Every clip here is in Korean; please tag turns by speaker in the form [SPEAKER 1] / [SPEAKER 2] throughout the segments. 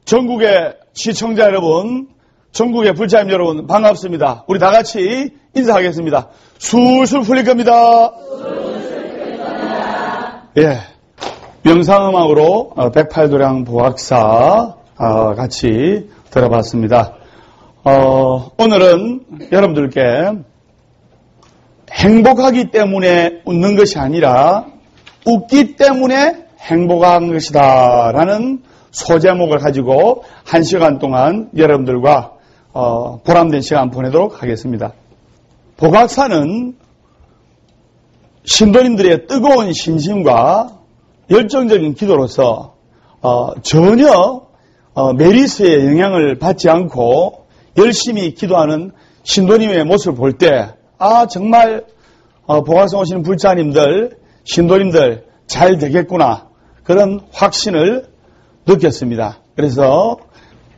[SPEAKER 1] 전국의 시청자 여러분, 전국의 불자님 여러분 반갑습니다. 우리 다 같이 인사하겠습니다. 술술 풀릴 겁니다. 예, 명상음악으로 108도량 보학사 같이 들어봤습니다. 오늘은 여러분들께 행복하기 때문에 웃는 것이 아니라 웃기 때문에 행복한 것이다 라는 소제목을 가지고 1시간 동안 여러분들과 보람된 시간 보내도록 하겠습니다. 보각사는 신도님들의 뜨거운 신심과 열정적인 기도로서 전혀 메리스의 영향을 받지 않고 열심히 기도하는 신도님의 모습을 볼 때 정말 보각사 오시는 불자님들, 신도님들 잘 되겠구나 그런 확신을 느꼈습니다. 그래서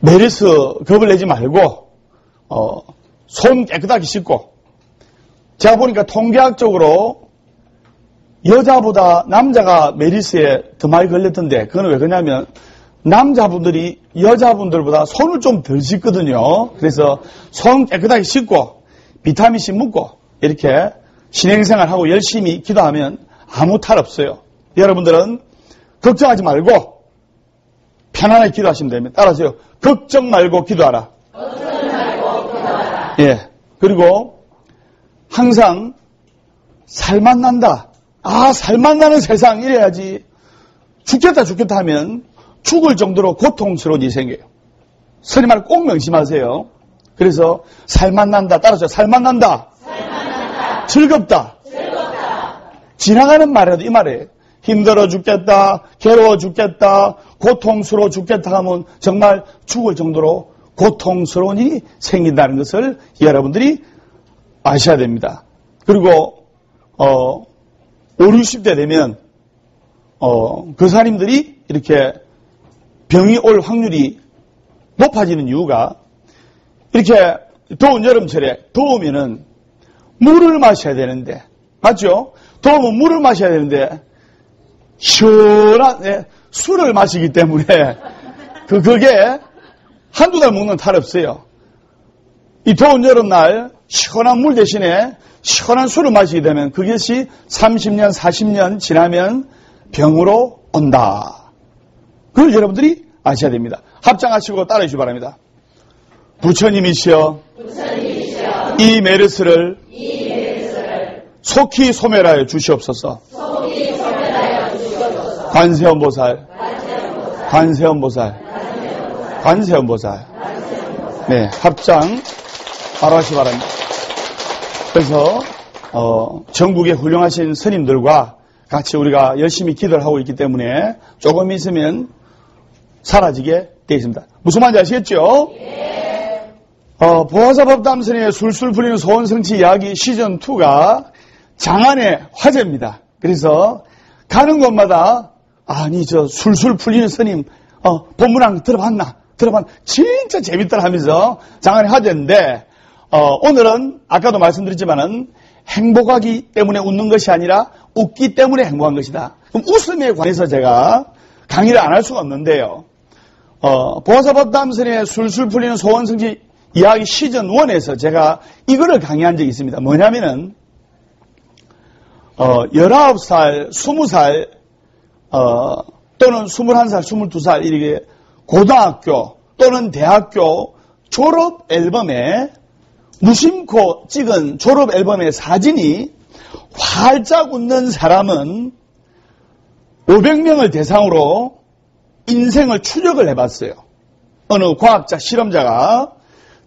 [SPEAKER 1] 메리스 겁을 내지 말고 손 깨끗하게 씻고, 제가 보니까 통계학적으로 여자보다 남자가 메리스에 더 많이 걸렸던데, 그건 왜 그러냐면 남자분들이 여자분들보다 손을 좀 덜 씻거든요. 그래서 손 깨끗하게 씻고 비타민C 묻고 이렇게 신행생활하고 열심히 기도하면 아무 탈 없어요. 여러분들은 걱정하지 말고 편안하게 기도하시면 됩니다. 따라하세요. 걱정 말고 기도하라.
[SPEAKER 2] 걱정 말고 기도하라.
[SPEAKER 1] 예. 그리고 항상 살만 난다. 살만 나는 세상 이래야지. 죽겠다 하면 죽을 정도로 고통스러운 일이 생겨요. 스님 말 꼭 명심하세요. 그래서 살만 난다. 따라하세요. 살만 난다.
[SPEAKER 2] 살만 난다.
[SPEAKER 1] 즐겁다.
[SPEAKER 2] 즐겁다.
[SPEAKER 1] 지나가는 말이라도 이 말이에요. 힘들어 죽겠다, 괴로워 죽겠다, 고통스러워 죽겠다 하면 정말 죽을 정도로 고통스러운 일이 생긴다는 것을 여러분들이 아셔야 됩니다. 그리고 5, 60대 되면 거사님들이 이렇게 병이 올 확률이 높아지는 이유가, 이렇게 더운 여름철에 더우면은 물을 마셔야 되는데, 맞죠? 더우면 물을 마셔야 되는데 시원한 술을 마시기 때문에 그게 한두 달 먹는 탈 없어요. 이 더운 여름날 시원한 물 대신에 시원한 술을 마시게 되면 그것이 30년, 40년 지나면 병으로 온다. 그걸 여러분들이 아셔야 됩니다. 합장하시고 따라해 주시기 바랍니다. 부처님이시여, 이 메르스를 속히 소멸하여 주시옵소서. 관세음보살. 네, 합장 바로 하시기 바랍니다. 그래서 전국의 훌륭하신 스님들과 같이 우리가 열심히 기도를 하고 있기 때문에 조금 있으면 사라지게 되어 있습니다. 무슨 말인지 아시겠죠?
[SPEAKER 2] 예.
[SPEAKER 1] 보화사법담선의 술술 풀리는 소원성취 이야기 시즌2가 장안의 화제입니다. 그래서 가는 곳마다 술술 풀리는 스님 법문한 거 들어봤나? 진짜 재밌더라 하면서 장안의 화제인데, 오늘은 아까도 말씀드렸지만은 행복하기 때문에 웃는 것이 아니라 웃기 때문에 행복한 것이다. 그럼 웃음에 관해서 제가 강의를 안 할 수가 없는데요. 보화사법담선의 술술 풀리는 소원성취 이야기 시즌1에서 제가 이거를 강의한 적이 있습니다. 뭐냐면은 19살, 20살 또는 21살, 22살 이렇게 고등학교 또는 대학교 졸업 앨범에 무심코 찍은 졸업 앨범의 사진이 활짝 웃는 사람은 500명을 대상으로 인생을 추적을 해봤어요. 어느 과학자, 실험자가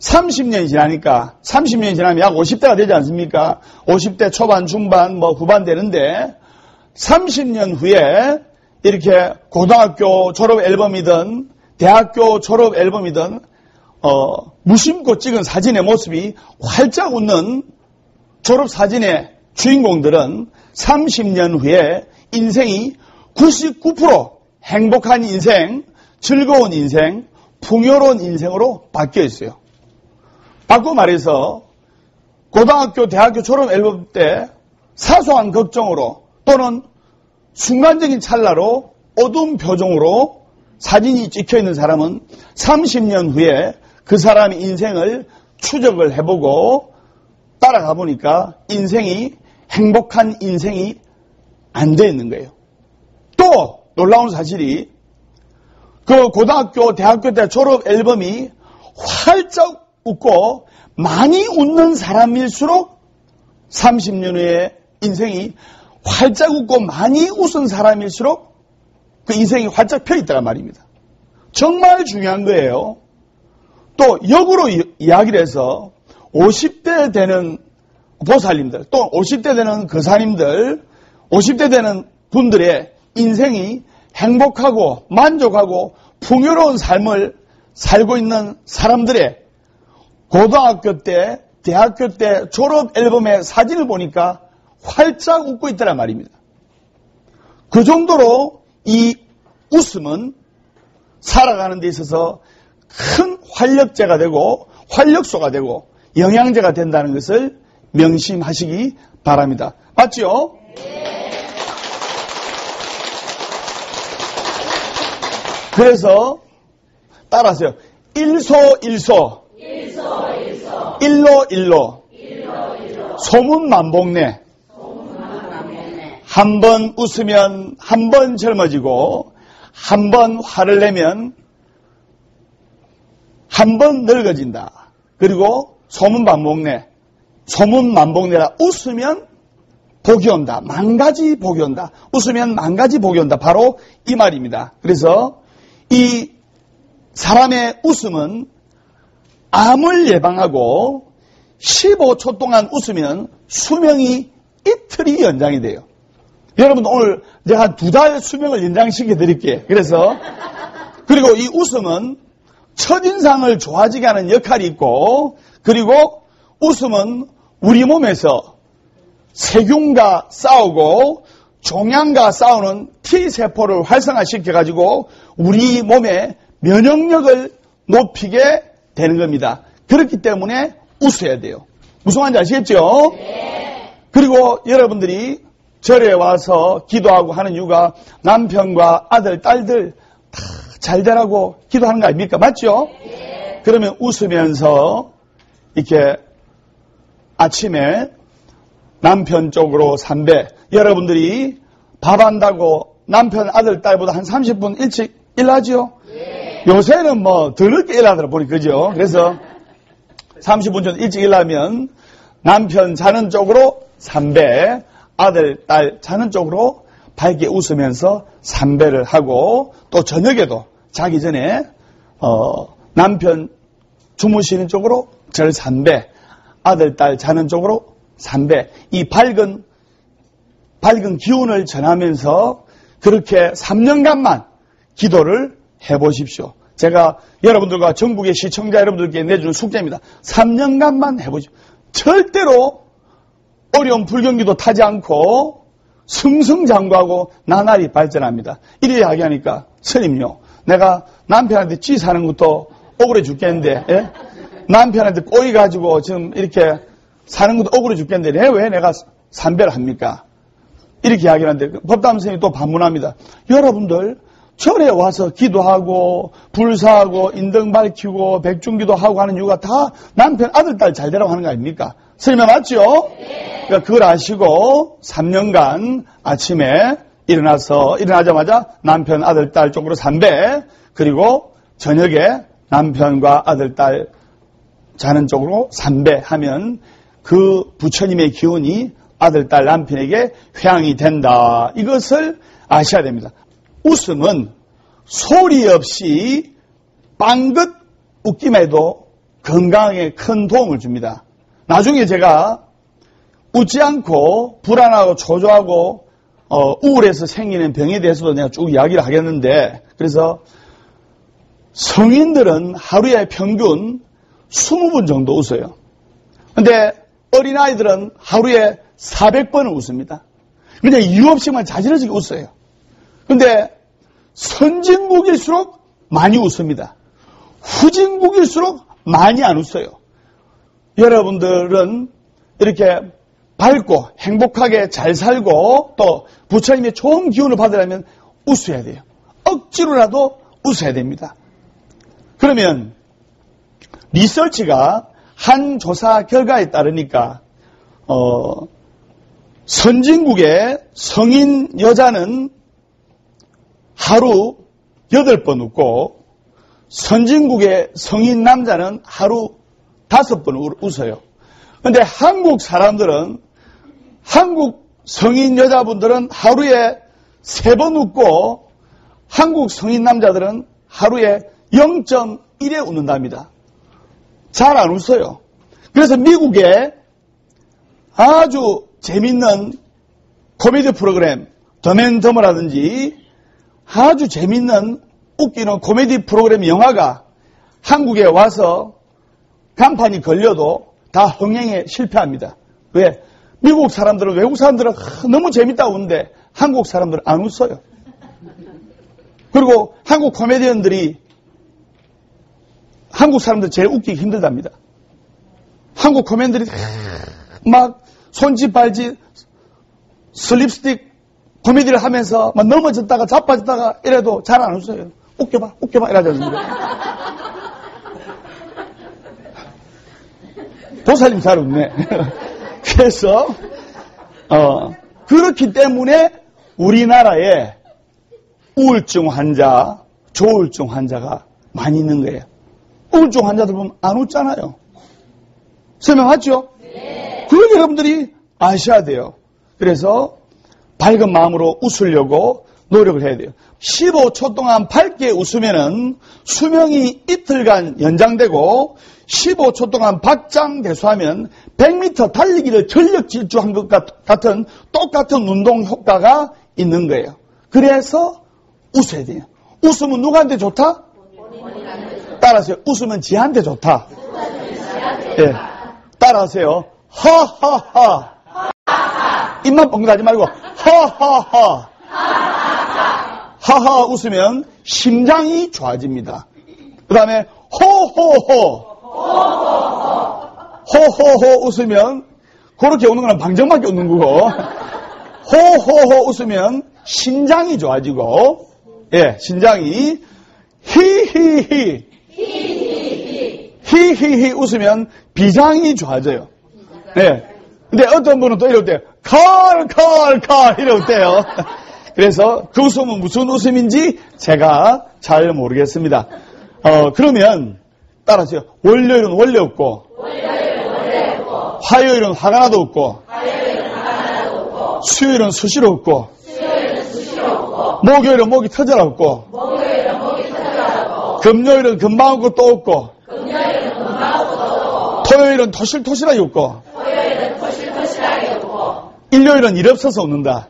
[SPEAKER 1] 30년이 지나니까 30년이 지나면 약 50대가 되지 않습니까? 50대 초반, 중반, 후반 되는데 30년 후에 이렇게 고등학교 졸업 앨범이든 대학교 졸업 앨범이든 무심코 찍은 사진의 모습이 활짝 웃는 졸업 사진의 주인공들은 30년 후에 인생이 99% 행복한 인생, 즐거운 인생, 풍요로운 인생으로 바뀌어 있어요. 바꿔 말해서 고등학교, 대학교 졸업 앨범 때 사소한 걱정으로 또는 순간적인 찰나로 어두운 표정으로 사진이 찍혀있는 사람은 30년 후에 그 사람의 인생을 추적을 해보고 따라가 보니까 인생이 행복한 인생이 안 돼 있는 거예요. 또 놀라운 사실이 그 고등학교, 대학교 때 졸업 앨범이 활짝 웃고 많이 웃는 사람일수록 30년 후에 인생이 활짝 웃고 많이 웃은 사람일수록 그 인생이 활짝 펴 있다는 말입니다. 정말 중요한 거예요. 또 역으로 이야기를 해서 50대 되는 보살님들, 또 50대 되는 거사님들, 50대 되는 분들의 인생이 행복하고 만족하고 풍요로운 삶을 살고 있는 사람들의 고등학교 때, 대학교 때 졸업 앨범의 사진을 보니까 활짝 웃고 있다는 말입니다. 그 정도로 이 웃음은 살아가는 데 있어서 큰 활력제가 되고 활력소가 되고 영양제가 된다는 것을 명심하시기 바랍니다. 맞죠? 네. 그래서 따라하세요. 일소일소 일로일로 소문만복내 한 번 웃으면 한 번 젊어지고 한 번 화를 내면 한 번 늙어진다. 그리고 소문만복내라. 웃으면 복이 온다. 만가지 복이 온다. 웃으면 만가지 복이 온다. 바로 이 말입니다. 그래서 이 사람의 웃음은 암을 예방하고 15초 동안 웃으면 수명이 이틀이 연장이 돼요. 여러분 오늘 제가 한 2달 수명을 연장시켜 드릴게요. 그리고 이 웃음은 첫인상을 좋아지게 하는 역할이 있고, 그리고 웃음은 우리 몸에서 세균과 싸우고 종양과 싸우는 T세포를 활성화시켜가지고 우리 몸의 면역력을 높이게 되는 겁니다. 그렇기 때문에 웃어야 돼요. 무슨 말인지 아시겠죠? 네. 그리고 여러분들이 절에 와서 기도하고 하는 이유가 남편과 아들, 딸들 다 잘 되라고 기도하는 거 아닙니까? 맞죠? 네. 그러면 웃으면서 이렇게 아침에 남편 쪽으로 삼배, 여러분들이 밥 한다고 남편, 아들, 딸보다 한 30분 일찍 일하죠? 네. 요새는 더 늦게 일하더라 보니, 그죠? 그래서 30분 전 일찍 일하면 남편 자는 쪽으로 삼배, 아들, 딸 자는 쪽으로 밝게 웃으면서 삼배를 하고, 또 저녁에도 자기 전에 남편 주무시는 쪽으로 절 삼배, 아들, 딸 자는 쪽으로 삼배, 이 밝은 기운을 전하면서 그렇게 3년간만 기도를 해보십시오. 제가 여러분들과 전국의 시청자 여러분들께 내주는 숙제입니다. 3년간만 해보십시오. 절대로 어려운 불경기도 타지 않고 승승장구하고 나날이 발전합니다. 이래 이야기하니까 스님요, 내가 남편한테 쥐 사는 것도 억울해 죽겠는데, 예? 남편한테 꼬이 가지고 지금 이렇게 사는 것도 억울해 죽겠는데 왜 내가 삼배를 합니까? 이렇게 이야기하는데 법담 선생님이 또 반문합니다. 여러분들 절에 와서 기도하고 불사하고 인등 밝히고 백중기도 하고 하는 이유가 다 남편, 아들, 딸 잘 되라고 하는 거 아닙니까? 선생님 맞죠? 네. 그러니까 그걸 아시고 3년간 아침에 일어나자마자 남편, 아들, 딸 쪽으로 삼배, 그리고 저녁에 남편과 아들, 딸 자는 쪽으로 3배 하면 그 부처님의 기운이 아들, 딸, 남편에게 회항이 된다. 이것을 아셔야 됩니다. 웃음은 소리 없이 빵긋 웃기만 해도 건강에 큰 도움을 줍니다. 나중에 제가 웃지 않고 불안하고 초조하고 우울해서 생기는 병에 대해서도 내가 쭉 이야기를 하겠는데, 그래서 성인들은 하루에 평균 20분 정도 웃어요. 근데 어린아이들은 하루에 400번을 웃습니다. 그냥 이유 없이만 자지러지게 웃어요. 근데 선진국일수록 많이 웃습니다. 후진국일수록 많이 안 웃어요. 여러분들은 이렇게 밝고 행복하게 잘 살고 또 부처님의 좋은 기운을 받으려면 웃어야 돼요. 억지로라도 웃어야 됩니다. 그러면 리서치가 한 조사 결과에 따르니까 선진국의 성인 여자는 하루 8번 웃고 선진국의 성인 남자는 하루 5번 웃어요. 그런데 한국 사람들은, 한국 성인 여자분들은 하루에 3번 웃고 한국 성인 남자들은 하루에 0.1에 웃는답니다. 잘 안 웃어요. 그래서 미국에 아주 재밌는 코미디 프로그램, 더맨더머라든지 아주 재밌는 웃기는 코미디 프로그램 영화가 한국에 와서 간판이 걸려도 다 흥행에 실패합니다. 왜? 미국 사람들은, 외국 사람들은 너무 재밌다고 웃는데 한국 사람들은 안 웃어요. 그리고 한국 코미디언들이 한국 사람들 제일 웃기기 힘들답니다. 한국 코미디언들이 막 손짓 발짓 슬립스틱 코미디를 하면서 막 넘어졌다가 자빠졌다가 이래도 잘 안 웃어요. 웃겨봐 이러잖아요. 보살님 잘 웃네. 그래서 그렇기 때문에 우리나라에 우울증 환자, 조울증 환자가 많이 있는 거예요. 우울증 환자들 보면 안 웃잖아요. 설명 맞죠? 네. 그걸 여러분들이 아셔야 돼요. 그래서 밝은 마음으로 웃으려고 노력을 해야 돼요. 15초 동안 밝게 웃으면은 수명이 이틀간 연장되고 15초 동안 박장대소하면 100m 달리기를 전력 질주한 것 같은 똑같은 운동 효과가 있는 거예요. 그래서 웃어야 돼요. 웃으면 누구한테 좋다? 따라하세요. 웃으면 지한테 좋다. 네. 따라하세요. 하하하. 입만 뻥끗 하지 말고 하하하. 하하 웃으면 심장이 좋아집니다. 그 다음에 호호호. 호호호 웃으면 그렇게 웃는 거는 방정맞게 웃는 거고, 호호호 웃으면 신장이 좋아지고, 예, 신장이 히히히. 히히히 웃으면 비장이 좋아져요. 예. 근데 어떤 분은 또 이럴 때 칼칼칼 이럴 때요. 그래서 그 웃음은 무슨 웃음인지 제가 잘 모르겠습니다. 그러면 따라하세요. 월요일은 원래 없고, 화요일은 화가 나도 없고, 수요일은 수시로 없고, 목요일은 목이 터져라 없고, 금요일은 금방 없고 또 없고, 토요일은 토실토실하게 웃고, 일요일은 일 없어서 웃는다.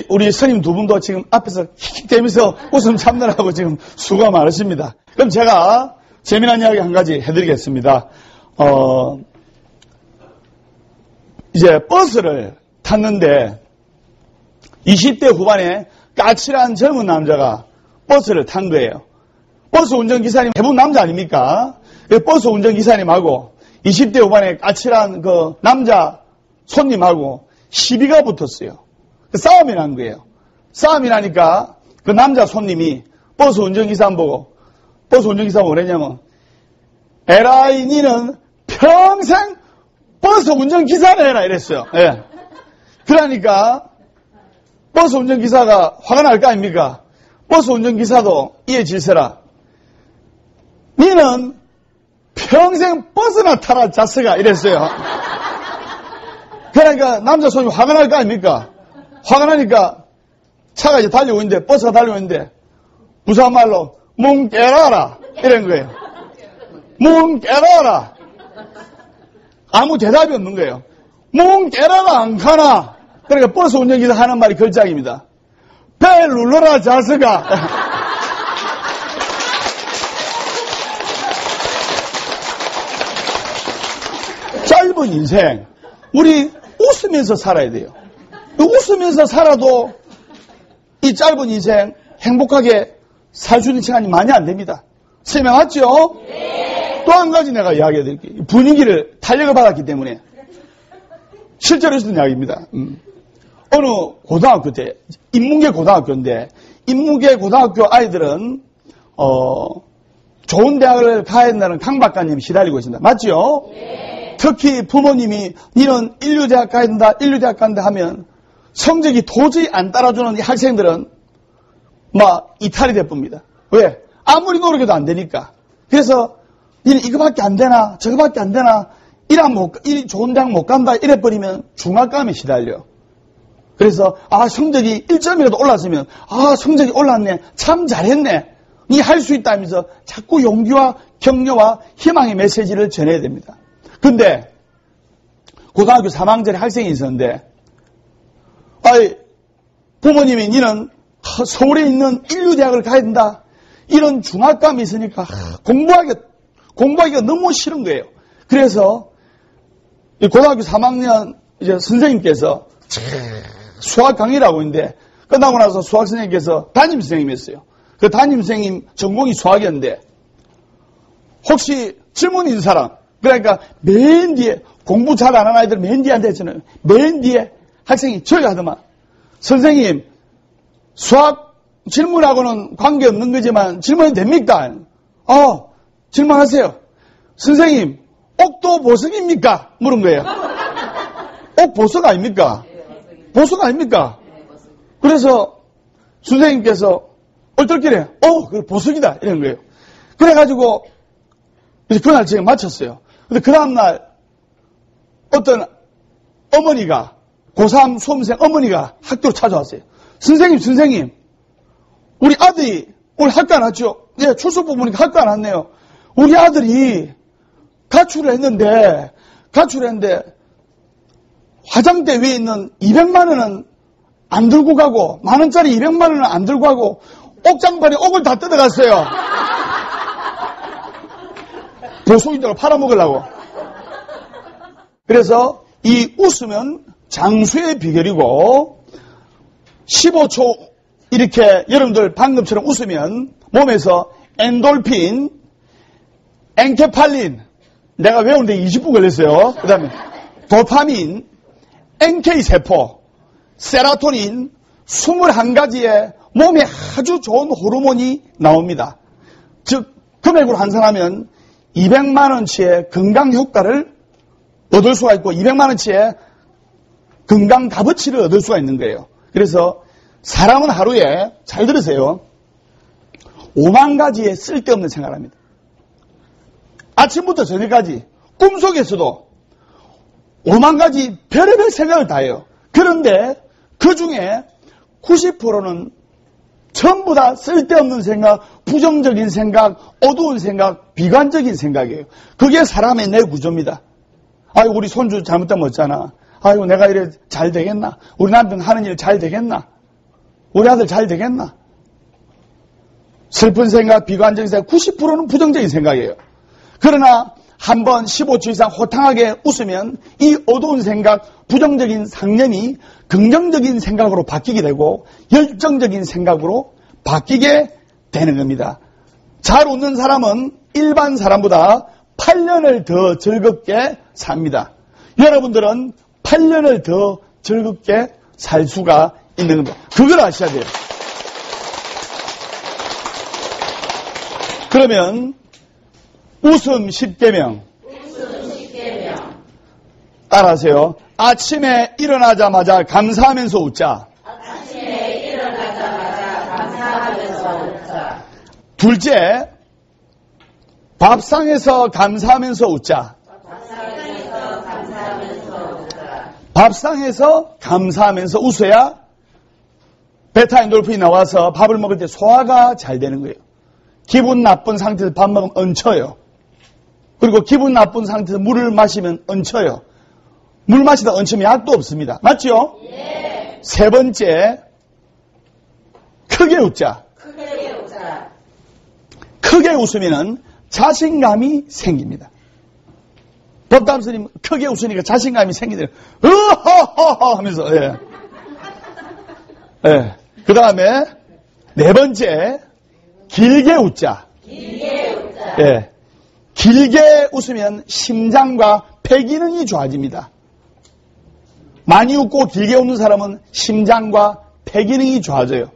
[SPEAKER 1] 우리 스님 두 분도 지금 앞에서 킥킥대면서 웃음 참느라고 지금 수고가 많으십니다. 그럼 제가 재미난 이야기 한 가지 해드리겠습니다. 이제 버스를 탔는데 20대 후반에 까칠한 젊은 남자가 버스를 탄 거예요. 버스 운전기사님 대부분 남자 아닙니까? 버스 운전기사님하고 20대 후반에 까칠한 그 남자 손님하고 시비가 붙었어요. 싸움이 난 거예요. 싸움이 나니까 그 남자 손님이 버스 운전기사 보고, 버스 운전기사가 뭐랬냐면, 에라이 니는 평생 버스 운전기사를 해라 이랬어요. 예. 그러니까 버스 운전기사가 화가 날 거 아닙니까? 버스 운전기사도 이해 질세라. 니는 평생 버스나 타라 자스가 이랬어요. 그러니까 남자 손이 화가 날 거 아닙니까? 화가 나니까 차가 이제 달리고 있는데, 버스가 달리고 있는데, 부산말로 문 깨라라 이런 거예요. 문 깨라라. 아무 대답이 없는 거예요. 문 깨라라 안 가나. 그러니까 버스 운전기사 하는 말이 걸작입니다. 벨 눌러라 자스가. 짧은 인생, 우리 웃으면서 살아야 돼요. 웃으면서 살아도 이 짧은 인생 행복하게 살 수 있는 시간이 많이 안 됩니다. 설명 맞죠? 네. 또 한 가지 내가 이야기해 드릴게요. 분위기를 탄력을 받았기 때문에 실제로 있었던 이야기입니다. 어느 고등학교 때, 인문계 고등학교인데, 인문계 고등학교 아이들은 좋은 대학을 가야 된다는 강박관념이 시달리고 있습니다. 맞죠? 네. 특히 부모님이 니는 인류대학 가야 된다, 인류대학 간다 하면 성적이 도저히 안 따라주는 이 학생들은 막 이탈이 돼봅니다. 왜? 아무리 노력해도 안 되니까. 그래서 니는 이거밖에 안 되나, 저거밖에 안 되나, 이 좋은 대학 못 간다 이래버리면 중압감에 시달려. 그래서 성적이 1점이라도 올랐으면 성적이 올랐네, 참 잘했네, 니 할 수 있다 하면서 자꾸 용기와 격려와 희망의 메시지를 전해야 됩니다. 근데 고등학교 3학년짜리 학생이 있었는데 부모님이 니는 서울에 있는 인류대학을 가야 된다, 이런 중압감이 있으니까 공부하기가 너무 싫은 거예요. 그래서 고등학교 3학년 이제 선생님께서 수학 강의를 하고 있는데, 끝나고 나서 수학 선생님께서 담임선생님이었어요. 그 담임선생님 전공이 수학이었는데, 혹시 질문 있는 사람, 그러니까 맨 뒤에, 공부 잘 안 하는 아이들 맨 뒤에 앉아있잖아요. 맨 뒤에 학생이 저기 하더만, 선생님 수학 질문하고는 관계없는 거지만 질문이 됩니까? 질문하세요. 선생님 옥도 보석입니까? 물은 거예요. 옥 보석 아닙니까? 보석 아닙니까? 그래서 선생님께서 얼떨결에 그 보석이다 이런 거예요. 그래가지고 이제 그날 제가 마쳤어요. 근데 그 다음날 어떤 어머니가, 고3 수험생 어머니가 학교로 찾아왔어요. 선생님 우리 아들이 오늘 학교 안 왔죠? 예, 출석 보니까 학교 안 왔네요. 우리 아들이 가출을 했는데 화장대 위에 있는 200만 원은 안 들고 가고, 만원짜리 200만 원은 안 들고 가고, 옥장판에 옥을 다 뜯어갔어요. 보석인다고 팔아먹으려고. 그래서 이 웃으면 장수의 비결이고, 15초 이렇게 여러분들 방금처럼 웃으면 몸에서 엔돌핀, 엔케팔린, 내가 외우는데 20분 걸렸어요. 그 다음에 도파민, NK세포, 세라토닌, 21가지의 몸에 아주 좋은 호르몬이 나옵니다. 즉 금액으로 환산하면 200만원치의 건강 효과를 얻을 수가 있고 200만원치의 건강 값어치를 얻을 수가 있는 거예요. 그래서 사람은 하루에, 잘 들으세요, 5만 가지의 쓸데없는 생각을 합니다. 아침부터 저녁까지 꿈속에서도 5만 가지 별의별 생각을 다 해요. 그런데 그 중에 90%는 전부 다 쓸데없는 생각, 부정적인 생각, 어두운 생각, 비관적인 생각이에요. 그게 사람의 내 구조입니다. 아이고 우리 손주 잘못하면 어쩌나, 아이고 내가 이래 잘 되겠나, 우리 남편 하는 일 잘 되겠나, 우리 아들 잘 되겠나. 슬픈 생각, 비관적인 생각, 90%는 부정적인 생각이에요. 그러나 한번 15초 이상 호탕하게 웃으면 이 어두운 생각, 부정적인 상념이 긍정적인 생각으로 바뀌게 되고 열정적인 생각으로 바뀌게 되는 겁니다. 잘 웃는 사람은 일반 사람보다 8년을 더 즐겁게 삽니다. 여러분들은 8년을 더 즐겁게 살 수가 있는 겁니다. 그걸 아셔야 돼요. 그러면 웃음 10계명. 따라하세요. 아침에 일어나자마자 감사하면서 웃자.
[SPEAKER 2] 아침에 일어나자마자 감사하면서 웃자.
[SPEAKER 1] 둘째, 밥상에서 감사하면서 웃자. 밥상에서 감사하면서 웃어야 베타엔돌핀이 나와서 밥을 먹을 때 소화가 잘 되는 거예요. 기분 나쁜 상태에서 밥 먹으면 얹혀요. 그리고 기분 나쁜 상태에서 물을 마시면 얹혀요. 물 마시다 얹히면 약도 없습니다. 맞죠?
[SPEAKER 2] 예.
[SPEAKER 1] 세 번째, 크게 웃자.
[SPEAKER 2] 크게 웃자.
[SPEAKER 1] 크게 웃으면 자신감이 생깁니다. 법담스님 크게 웃으니까 자신감이 생기더래요. 으허허허 하면서. 예. 예. 그 다음에 네 번째, 길게 웃자.
[SPEAKER 2] 길게 웃자.
[SPEAKER 1] 예. 길게 웃으면 심장과 폐기능이 좋아집니다. 많이 웃고 길게 웃는 사람은 심장과 폐기능이 좋아져요.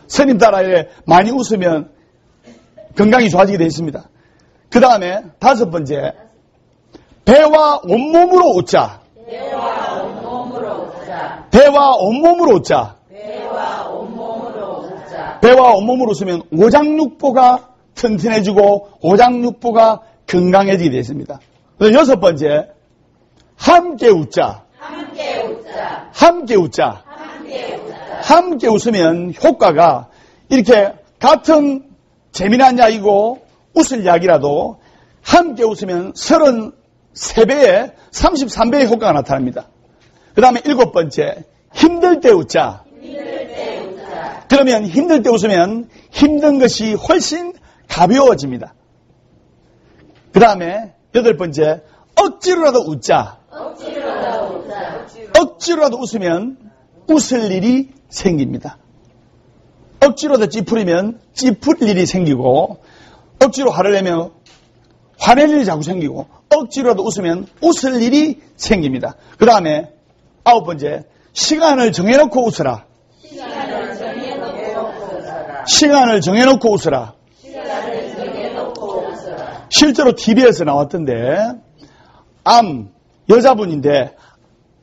[SPEAKER 1] 스님 따라 많이 웃으면 건강이 좋아지게 되어 있습니다. 그 다음에 다섯 번째, 배와 온몸으로 웃자.
[SPEAKER 2] 배와 온몸으로 웃자.
[SPEAKER 1] 배와 온몸으로 웃자.
[SPEAKER 2] 배와 온몸으로 웃자.
[SPEAKER 1] 배와 온몸으로 웃으면 오장육부가 튼튼해지고 오장육부가 건강해지게 되어 있습니다. 여섯 번째, 함께 웃자.
[SPEAKER 2] 함께 웃자.
[SPEAKER 1] 함께 웃자.
[SPEAKER 2] 함께 웃자.
[SPEAKER 1] 함께 웃으면 효과가 이렇게 같은 재미난 이야기고 웃을 이야기라도 함께 웃으면 33배에 33배의 효과가 나타납니다. 그 다음에 일곱 번째, 힘들 때 웃자.
[SPEAKER 2] 힘들 때 웃자.
[SPEAKER 1] 그러면 힘들 때 웃으면 힘든 것이 훨씬 가벼워집니다. 그 다음에 여덟 번째, 억지로라도 웃자.
[SPEAKER 2] 억지로라도 웃자.
[SPEAKER 1] 억지로라도 웃으면 웃을 일이 생깁니다. 억지로라도 찌푸리면 찌푸릴 일이 생기고, 억지로 화를 내면 화낼 일이 자꾸 생기고, 억지로라도 웃으면 웃을 일이 생깁니다. 그 다음에 아홉 번째, 시간을 정해놓고 웃어라.
[SPEAKER 2] 시간을 정해놓고 웃어라.
[SPEAKER 1] 시간을 정해놓고 웃어라.
[SPEAKER 2] 시간을 정해놓고 웃어라.
[SPEAKER 1] 실제로 TV에서 나왔던데, 여자분인데,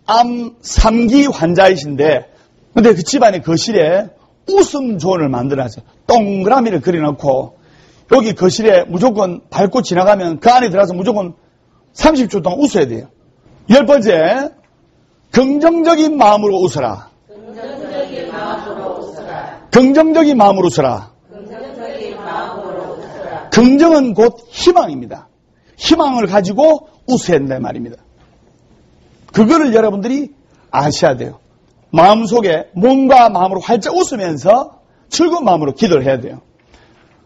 [SPEAKER 1] 암 3기 환자이신데, 근데 그 집안의 거실에 웃음존을 만들어놨어요. 동그라미를 그려놓고, 여기 거실에 무조건 밟고 지나가면 그 안에 들어가서 무조건 30초 동안 웃어야 돼요. 열 번째, 긍정적인 마음으로 웃어라.
[SPEAKER 2] 긍정적인 마음으로 웃어라.
[SPEAKER 1] 긍정적인 마음으로 웃어라.
[SPEAKER 2] 긍정적인 마음으로 웃어라.
[SPEAKER 1] 긍정은 곧 희망입니다. 희망을 가지고 웃어야 된다는 말입니다. 그거를 여러분들이 아셔야 돼요. 마음속에 몸과 마음으로 활짝 웃으면서 즐거운 마음으로 기도를 해야 돼요.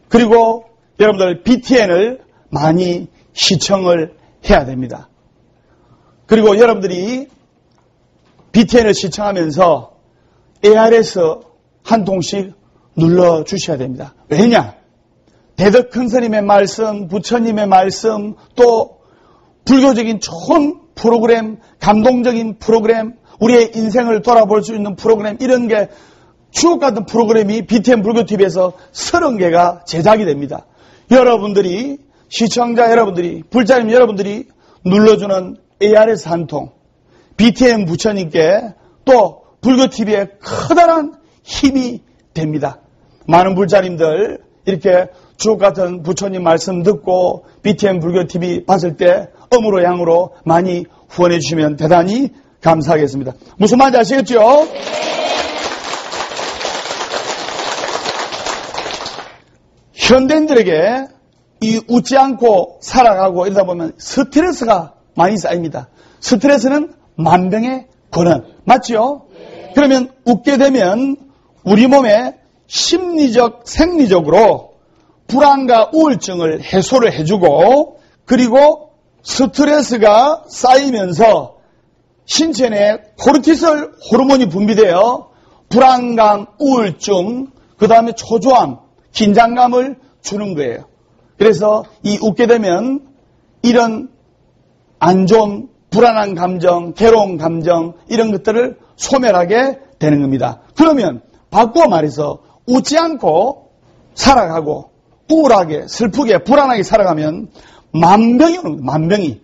[SPEAKER 1] 그리고 여러분들 BTN을 많이 시청을 해야 됩니다. 그리고 여러분들이 BTN을 시청하면서 ARS 한 통씩 눌러주셔야 됩니다. 왜냐? 대덕 큰 스님의 말씀, 부처님의 말씀, 또 불교적인 좋은 프로그램, 감동적인 프로그램, 우리의 인생을 돌아볼 수 있는 프로그램, 이런 게 추억 같은 프로그램이 BTN 불교TV에서 30개가 제작이 됩니다. 여러분들이, 시청자 여러분들이, 불자님 여러분들이 눌러주는 ARS 한 통, BTN 부처님께 또 불교TV에 커다란 힘이 됩니다. 많은 불자님들 이렇게 주옥 같은 부처님 말씀 듣고 BTN 불교TV 봤을 때 음으로 양으로 많이 후원해 주시면 대단히 감사하겠습니다. 무슨 말인지 아시겠죠? 현대인들에게 이 웃지 않고 살아가고 이러다 보면 스트레스가 많이 쌓입니다. 스트레스는 만병의 근원. 맞죠? 그러면 웃게 되면 우리 몸에 심리적, 생리적으로 불안과 우울증을 해소를 해주고, 그리고 스트레스가 쌓이면서 신체 내 코르티솔 호르몬이 분비되어 불안감, 우울증, 그 다음에 초조함, 긴장감을 주는 거예요. 그래서 이 웃게 되면 이런 안 좋은 불안한 감정, 괴로운 감정, 이런 것들을 소멸하게 되는 겁니다. 그러면 바꾸어 말해서 웃지 않고 살아가고 우울하게, 슬프게, 불안하게 살아가면 만병이 오는 거예요. 만병이.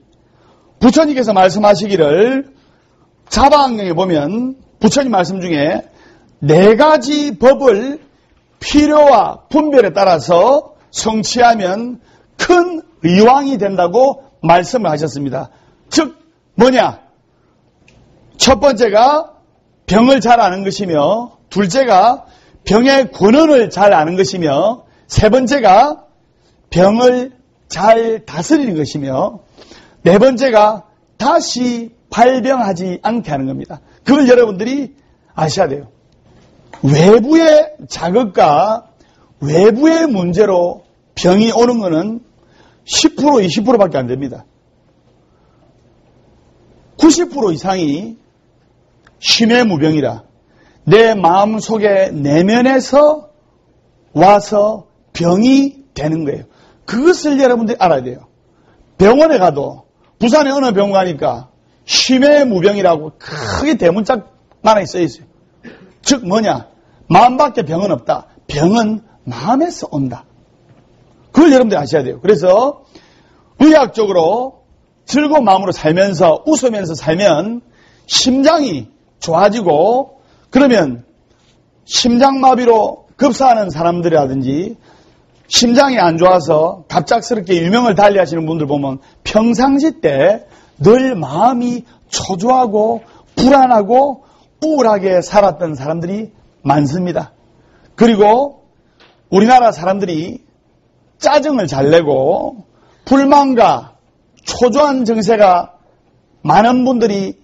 [SPEAKER 1] 부처님께서 말씀하시기를 자바안경에 보면 부처님 말씀 중에 4가지 법을 필요와 분별에 따라서 성취하면 큰 의왕이 된다고 말씀을 하셨습니다. 즉 뭐냐? 첫 번째가 병을 잘 아는 것이며, 둘째가 병의 권원을 잘 아는 것이며, 세 번째가 병을 잘 다스리는 것이며, 네 번째가 다시 발병하지 않게 하는 겁니다. 그걸 여러분들이 아셔야 돼요. 외부의 자극과 외부의 문제로 병이 오는 것은 10%, 20%밖에 안 됩니다. 90% 이상이 심해무병이라 내 마음속에 내면에서 와서 병이 되는 거예요. 그것을 여러분들이 알아야 돼요. 병원에 가도 부산에 어느 병원 가니까 심해무병이라고 크게 대문짝 만에 써 있어요. 즉 뭐냐? 마음밖에 병은 없다. 병은 마음에서 온다. 그걸 여러분들이 아셔야 돼요. 그래서 의학적으로 즐거운 마음으로 살면서 웃으면서 살면 심장이 좋아지고, 그러면 심장마비로 급사하는 사람들이라든지 심장이 안 좋아서 갑작스럽게 유명을 달리하시는 분들 보면 평상시 때 늘 마음이 초조하고 불안하고 우울하게 살았던 사람들이 많습니다. 그리고 우리나라 사람들이 짜증을 잘 내고 불만과 초조한 정세가 많은 분들이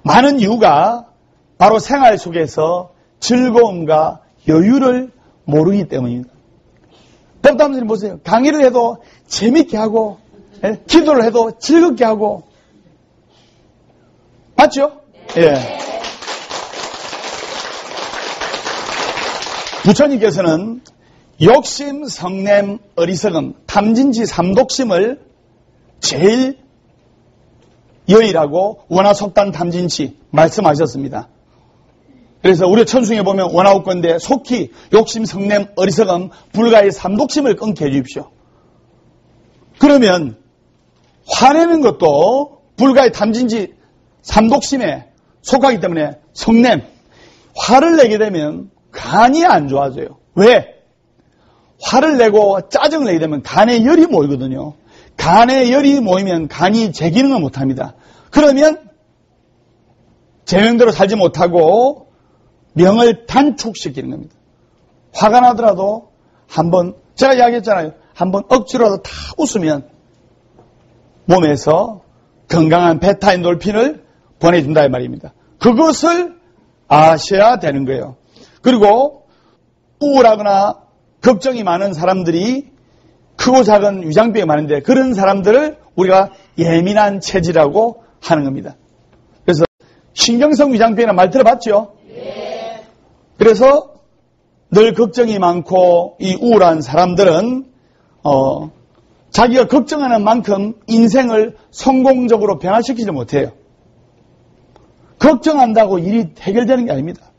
[SPEAKER 1] 많은 이유가 바로 생활 속에서 즐거움과 여유를 모르기 때문입니다. 법담선생님 보세요. 강의를 해도 재밌게 하고, 기도를 해도 즐겁게 하고, 맞죠? 예. 부처님께서는 욕심, 성냄, 어리석음, 탐진치, 삼독심을 제일 여의라고 원하속단 탐진치 말씀하셨습니다. 그래서 우리 천승에 보면 원하옵건대 속히 욕심, 성냄, 어리석음, 불가의 삼독심을 끊게 해주십시오. 그러면 화내는 것도 불가의 탐진치, 삼독심에 속하기 때문에 성냄, 화를 내게 되면 간이 안 좋아져요. 왜? 화를 내고 짜증을 내게 되면 간에 열이 모이거든요. 간에 열이 모이면 간이 제 기능을 못합니다. 그러면 제명대로 살지 못하고 명을 단축시키는 겁니다. 화가 나더라도 한번, 제가 이야기했잖아요. 한번 억지로라도 다 웃으면 몸에서 건강한 베타엔돌핀을 보내준다 이 말입니다. 그것을 아셔야 되는 거예요. 그리고 우울하거나 걱정이 많은 사람들이 크고 작은 위장병이 많은데 그런 사람들을 우리가 예민한 체질이라고 하는 겁니다. 그래서 신경성 위장병이라는 말 들어봤죠? 네. 그래서 늘 걱정이 많고 이 우울한 사람들은 자기가 걱정하는 만큼 인생을 성공적으로 변화시키지 못해요. 걱정한다고 일이 해결되는 게 아닙니다.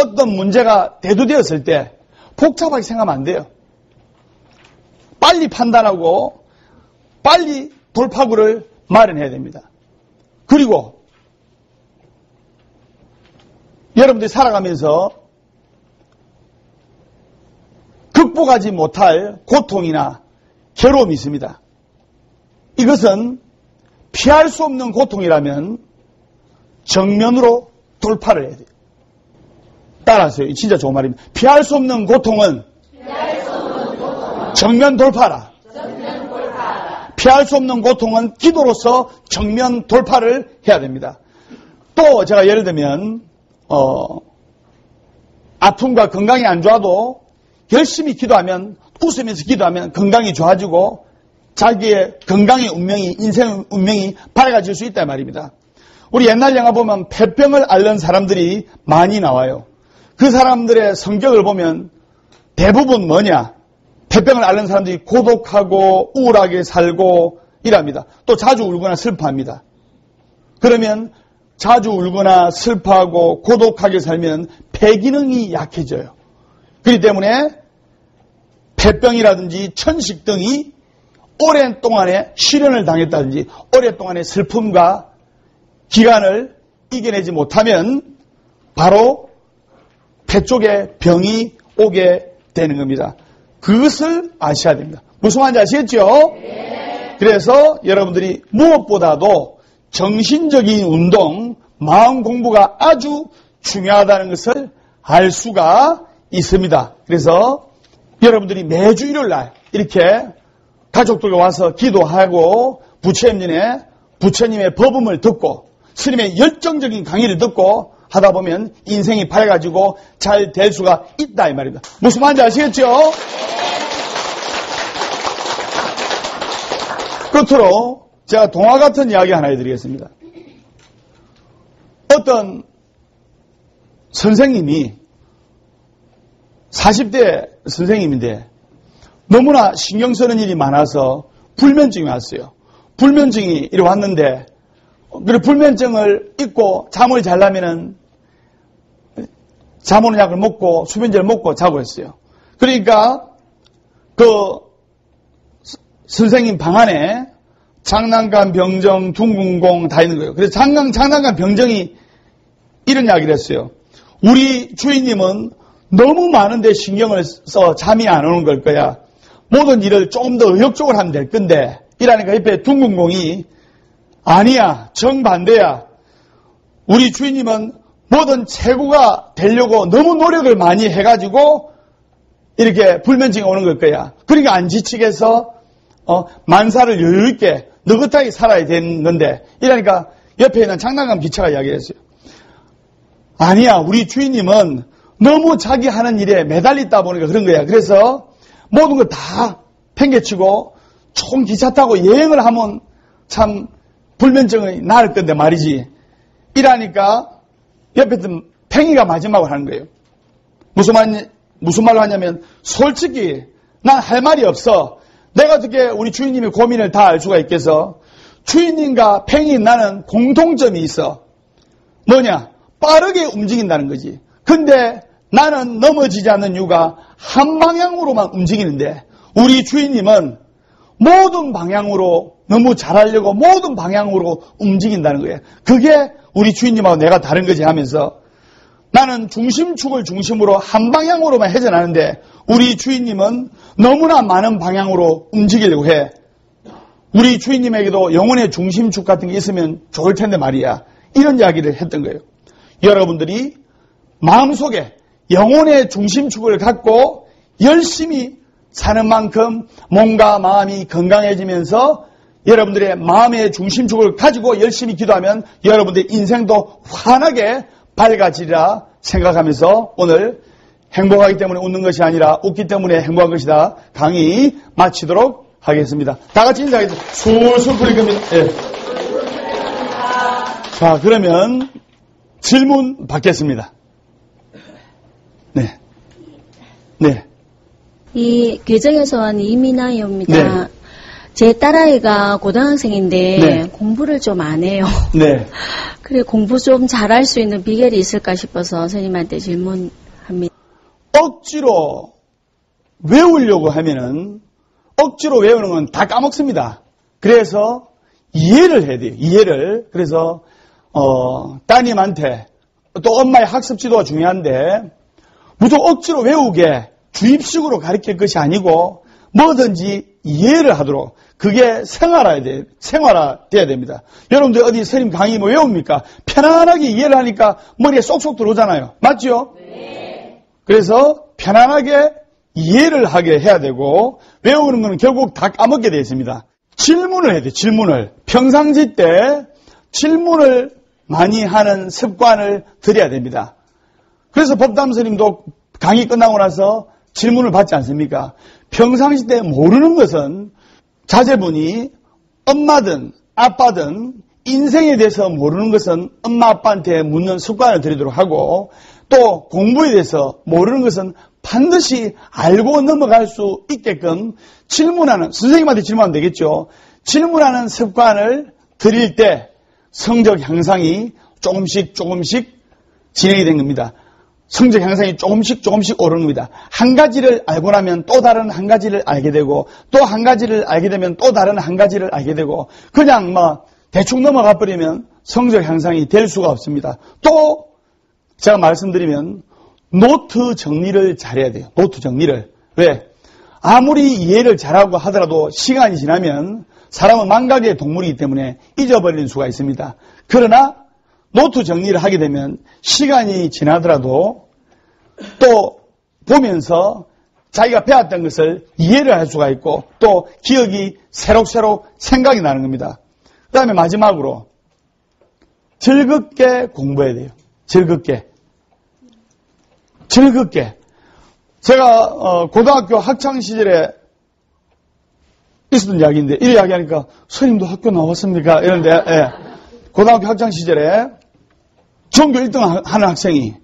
[SPEAKER 1] 어떤 문제가 대두되었을 때 복잡하게 생각하면 안 돼요. 빨리 판단하고 빨리 돌파구를 마련해야 됩니다. 그리고 여러분들이 살아가면서 극복하지 못할 고통이나 괴로움이 있습니다. 이것은 피할 수 없는 고통이라면 정면으로 돌파를 해야 돼요. 따라하세요. 진짜 좋은 말입니다. 피할 수 없는 고통은 정면 돌파라. 피할 수 없는 고통은 기도로서 정면 돌파를 해야 됩니다. 또 제가 예를 들면 아픔과 건강이 안 좋아도 열심히 기도하면, 웃으면서 기도하면 건강이 좋아지고 자기의 건강의 운명이, 인생의 운명이 밝아질 수 있단 말입니다. 우리 옛날 영화 보면 폐병을 앓는 사람들이 많이 나와요. 그 사람들의 성격을 보면 대부분 뭐냐? 폐병을 앓는 사람들이 고독하고 우울하게 살고 이랍니다. 또 자주 울거나 슬퍼합니다. 그러면 자주 울거나 슬퍼하고 고독하게 살면 폐기능이 약해져요. 그렇기 때문에 폐병이라든지 천식 등이 오랜 동안에 실현을 당했다든지 오랫동안의 슬픔과 기간을 이겨내지 못하면 바로 폐 쪽에 병이 오게 되는 겁니다. 그것을 아셔야 됩니다. 무슨 말인지 아시겠죠? 그래서 여러분들이 무엇보다도 정신적인 운동, 마음 공부가 아주 중요하다는 것을 알 수가 있습니다. 그래서 여러분들이 매주 일요일 날 이렇게 가족들과 와서 기도하고 부처님의 법음을 듣고 스님의 열정적인 강의를 듣고 하다 보면 인생이 밝아지고 잘 될 수가 있다 이 말입니다. 무슨 말인지 아시겠죠? 끝으로 제가 동화 같은 이야기 하나 해드리겠습니다. 어떤 선생님이 40대 선생님인데 너무나 신경 쓰는 일이 많아서 불면증이 왔어요. 불면증이 이리 왔는데 그 불면증을 잊고 잠을 자려면은 잠오는 약을 먹고 수면제를 먹고 자고 했어요. 그러니까 그 선생님 방 안에 장난감, 병정, 둥근공 다 있는 거예요. 그래서 장난감, 병정이 이런 이야기를 했어요. 우리 주인님은 너무 많은데 신경을 써 잠이 안 오는 걸 거야. 모든 일을 조금 더 의욕적으로 하면 될 건데 이라니까 옆에 둥근공이 아니야, 정반대야. 우리 주인님은 뭐든 최고가 되려고 너무 노력을 많이 해가지고 이렇게 불면증이 오는 걸 거야. 그러니까 안 지치게 해서 만사를 여유있게 느긋하게 살아야 되는 건데 이러니까 옆에 있는 장난감 기차가 이야기했어요. 아니야, 우리 주인님은 너무 자기 하는 일에 매달리다 보니까 그런 거야. 그래서 모든 걸 다 팽개치고 총 기차 타고 여행을 하면 참 불면증이 나을 건데 말이지. 이러니까 옆에 있던 팽이가 마지막으로 하는 거예요. 무슨 말로 하냐면 솔직히 난 할 말이 없어. 내가 어떻게 우리 주인님의 고민을 다 알 수가 있겠어? 주인님과 팽이인 나는 공통점이 있어. 뭐냐? 빠르게 움직인다는 거지. 근데 나는 넘어지지 않는 이유가 한 방향으로만 움직이는데 우리 주인님은 모든 방향으로 너무 잘하려고 모든 방향으로 움직인다는 거예요. 그게 우리 주인님하고 내가 다른 거지 하면서 나는 중심축을 중심으로 한 방향으로만 회전하는데 우리 주인님은 너무나 많은 방향으로 움직이려고 해. 우리 주인님에게도 영혼의 중심축 같은 게 있으면 좋을 텐데 말이야. 이런 이야기를 했던 거예요. 여러분들이 마음속에 영혼의 중심축을 갖고 열심히 사는 만큼 몸과 마음이 건강해지면서 여러분들의 마음의 중심축을 가지고 열심히 기도하면 여러분들의 인생도 환하게 밝아지리라 생각하면서 오늘 행복하기 때문에 웃는 것이 아니라 웃기 때문에 행복한 것이다 강의 마치도록 하겠습니다. 다 같이 인사하겠습니다. 술술 풀릴 겁니다. 예. 자, 그러면 질문 받겠습니다. 네. 네.
[SPEAKER 3] 이 괴정에서 온 이민아입니다.
[SPEAKER 1] 네.
[SPEAKER 3] 제 딸아이가 고등학생인데
[SPEAKER 1] 네.
[SPEAKER 3] 공부를 좀 안 해요.
[SPEAKER 1] 네.
[SPEAKER 3] 그래 공부 좀 잘할 수 있는 비결이 있을까 싶어서 선생님한테 질문합니다.
[SPEAKER 1] 억지로 외우려고 하면은 억지로 외우는 건 다 까먹습니다. 그래서 이해를 해야 돼요. 이해를. 그래서 따님한테 또 엄마의 학습 지도가 중요한데 무조건 억지로 외우게 주입식으로 가르칠 것이 아니고 뭐든지 이해를 하도록 그게 생활화돼야 됩니다. 여러분들 어디 스님 강의 뭐 외웁니까? 편안하게 이해를 하니까 머리에 쏙쏙 들어오잖아요. 맞죠? 네. 그래서 편안하게 이해를 하게 해야 되고 외우는 건 결국 다 까먹게 되어 있습니다. 질문을 해야 돼요. 질문을. 평상시 때 질문을 많이 하는 습관을 들여야 됩니다. 그래서 법담 스님도 강의 끝나고 나서 질문을 받지 않습니까? 평상시 때 모르는 것은 자제분이 엄마든 아빠든 인생에 대해서 모르는 것은 엄마 아빠한테 묻는 습관을 들이도록 하고 또 공부에 대해서 모르는 것은 반드시 알고 넘어갈 수 있게끔 질문하는, 선생님한테 질문하면 되겠죠. 질문하는 습관을 들일 때 성적 향상이 조금씩 진행이 된 겁니다. 성적 향상이 조금씩 오르는 겁니다. 한 가지를 알고 나면 또 다른 한 가지를 알게 되고 또 한 가지를 알게 되면 또 다른 한 가지를 알게 되고 그냥 대충 넘어가 버리면 성적 향상이 될 수가 없습니다. 또 제가 말씀드리면 노트 정리를 잘해야 돼요. 노트 정리를. 왜? 아무리 이해를 잘하고 하더라도 시간이 지나면 사람은 망각의 동물이기 때문에 잊어버리는 수가 있습니다. 그러나 노트 정리를 하게 되면 시간이 지나더라도 또 보면서 자기가 배웠던 것을 이해를 할 수가 있고 또 기억이 새록새록 생각이 나는 겁니다. 그 다음에 마지막으로 즐겁게 공부해야 돼요. 즐겁게. 제가 고등학교 학창시절에 있었던 이야기인데 이 이야기하니까 선생님도 학교 나왔습니까? 이런데 고등학교 학창시절에 전교 1등 하는 학생이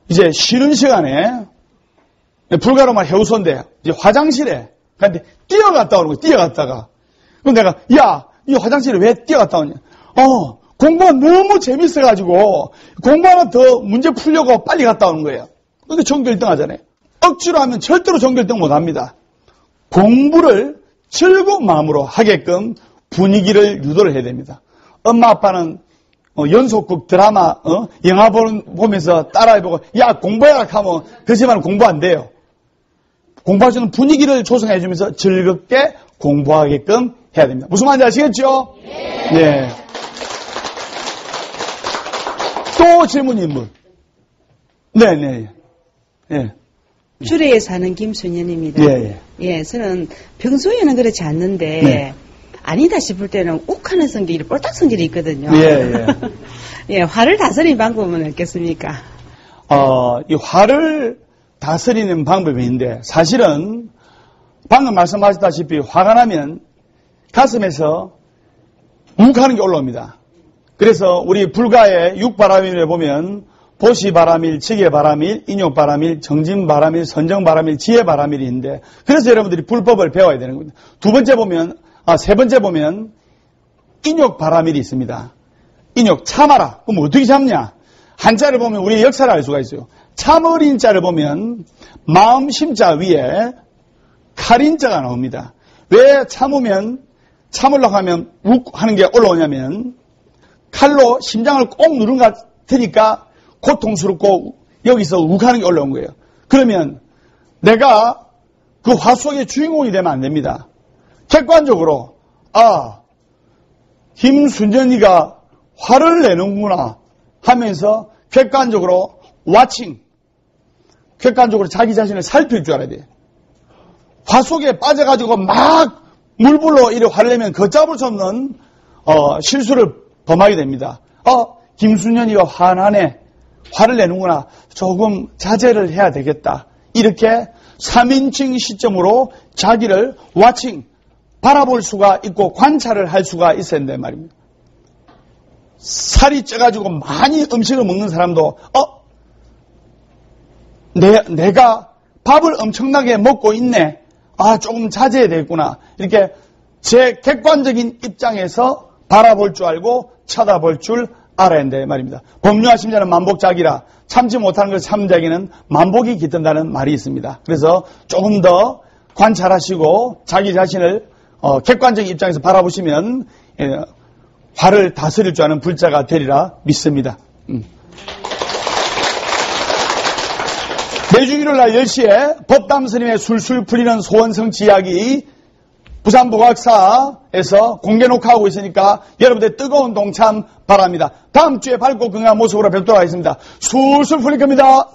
[SPEAKER 1] 이제 쉬는 시간에 불가로 말 해우소인데 이제 화장실에 근데 뛰어갔다 오는 거예요. 뛰어갔다가 그럼 내가 야, 이 화장실에 왜 뛰어갔다 오냐? 공부가 너무 재밌어가지고 공부 하나 더 문제 풀려고 빨리 갔다 오는 거예요. 근데 전교 1등 하잖아요. 억지로 하면 절대로 전교 1등 못 합니다. 공부를 즐거운 마음으로 하게끔 분위기를 유도를 해야 됩니다. 엄마 아빠는 연속극 드라마 영화 보면서 따라해보고 야 공부해라 하면 그렇지만 공부 안 돼요. 공부할 수 있는 분위기를 조성해 주면서 즐겁게 공부하게끔 해야 됩니다. 무슨 말인지 아시겠죠? 네. 또 질문이 있는 분. 네네. 네.
[SPEAKER 4] 주례에 사는 김순현입니다. 예, 저는 평소에는 그렇지 않는데
[SPEAKER 1] 네.
[SPEAKER 4] 아니다 싶을 때는 욱하는 성질이 꼴딱 성질이 있거든요.
[SPEAKER 1] 예.
[SPEAKER 4] 예, 화를 다스리는 방법은 없겠습니까?
[SPEAKER 1] 이 화를 다스리는 방법이 있는데 사실은 방금 말씀하셨다시피 화가 나면 가슴에서 욱하는 게 올라옵니다. 그래서 우리 불가의 육바라밀에 보면 보시바라밀, 지게바라밀, 인욕바라밀, 정진바라밀, 선정바라밀, 지혜바라밀이 있는데 그래서 여러분들이 불법을 배워야 되는 겁니다. 세 번째 보면 인욕바라밀이 있습니다. 인욕, 참아라. 그럼 어떻게 참냐? 한자를 보면 우리의 역사를 알 수가 있어요. 참을인자를 보면 마음 심자 위에 칼인자가 나옵니다. 왜 참으려고 하면 욱 하는 게 올라오냐면 칼로 심장을 꼭 누른 것 같으니까 고통스럽고 여기서 욱하는 게 올라온 거예요. 그러면 내가 그 화 속의 주인공이 되면 안 됩니다. 객관적으로 김순전이가 화를 내는구나 하면서 객관적으로 객관적으로 자기 자신을 살필 줄 알아야 돼요. 화 속에 빠져가지고 막 물불로 이렇게 화를 내면 걷잡을 수 없는 실수를 범하게 됩니다. 김순현이가 화나네. 화를 내는구나. 조금 자제를 해야 되겠다. 이렇게 3인칭 시점으로 자기를 바라볼 수가 있고 관찰을 할 수가 있어야 된단 말입니다. 살이 쪄가지고 많이 음식을 먹는 사람도 내가 밥을 엄청나게 먹고 있네. 조금 자제해야 되겠구나. 이렇게 제 객관적인 입장에서 바라볼 줄 알고 쳐다볼 줄 알아야 한다 말입니다. 법류하신 자는 만복자기라. 참지 못하는 것을 참는 자에게는 만복이 깃든다는 말이 있습니다. 그래서 조금 더 관찰하시고 자기 자신을 객관적인 입장에서 바라보시면 화를 다스릴 줄 아는 불자가 되리라 믿습니다. 매주 일요일날 10시에 법담 스님의 술술 풀리는 소원성취 이야기 부산보각사에서 공개 녹화하고 있으니까 여러분들 뜨거운 동참 바랍니다. 다음 주에 밝고 건강한 모습으로 뵙도록 하겠습니다. 술술 풀릴 겁니다.